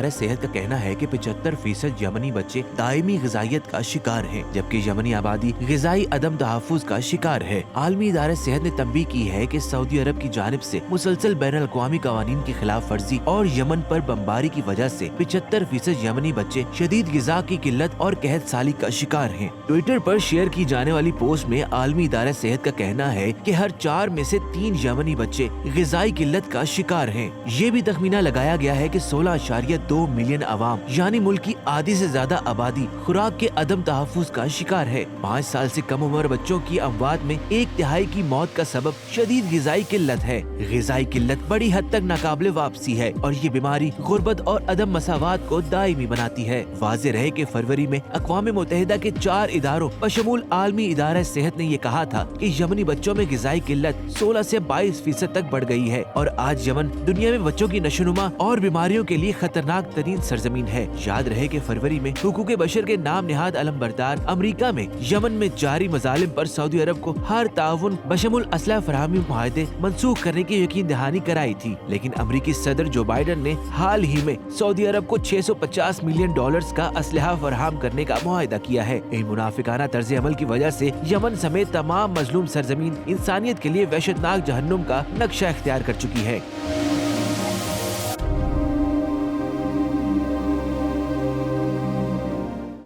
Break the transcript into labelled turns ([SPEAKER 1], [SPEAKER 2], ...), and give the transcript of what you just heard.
[SPEAKER 1] इदारा सेहत का कहना है कि 75% यमनी बच्चे दायमी ग़िज़ाइयत का शिकार हैं, जबकि यमनी आबादी ग़िज़ाई अदम तहफ़्फ़ुज़ का शिकार है। आलमी इदारा सेहत ने तंबीह की है कि सऊदी अरब की जानिब से मुसलसल बैनुल-अक़वामी क़वानीन की खिलाफ वर्जी और यमन पर बमबारी की वजह से 75% यमनी बच्चे शदीद ग़िज़ा की किल्लत और कहत साली का शिकार हैं। ट्विटर पर शेयर की जाने वाली पोस्ट में आलमी इदारा सेहत का कहना है कि हर 4 में से 3 यमनी बच्चे ग़िज़ाई किल्लत का शिकार हैं। ये भी तखमीना लगाया गया है कि 16.2 मिलियन अवाम यानी मुल्क की आधी से ज्यादा आबादी खुराक के अदम तहफ़्फ़ुज़ का शिकार है। 5 साल से कम उम्र बच्चों की अमवात में 1/3 की मौत का सबब शदीद ग़िज़ाई किल्लत है। ग़िज़ाई किल्लत बड़ी हद तक नाकाबिले वापसी है और ये बीमारी गुर्बत और अदम मसावात को दायमी बनाती है। वाज़ेह रहे कि फरवरी में अक़वाम मुत्तहिदा के 4 इदारों बशमूल आलमी इदारा सेहत ने ये कहा था कि यमनी बच्चों में ग़िज़ाई किल्लत 16 से 22% तक बढ़ गई है और आज यमन दुनिया में बच्चों की नशोनुमा और बीमारियों के लिए खतरनाक तरीन सरजमीन है। याद रहे कि फरवरी में हुकूक बशर के नाम निहाद अलमबरदार अमरीका में यमन में जारी मजालिम पर सऊदी अरब को हर ताउन बशमूल असलह फराहमी मुआहदे मनसूख करने की यकीन दहानी कराई थी, लेकिन अमरीकी सदर जो बाइडन ने हाल ही में सऊदी अरब को $650 मिलियन का असलहा फराहम करने का मुआहदा किया है। इन मुनाफिकाना तर्ज अमल की वजह से यमन समेत तमाम मजलूम सरजमीन इंसानियत के लिए वहशतनाक जहन्नुम का नक्शा इख्तियार कर चुकी है।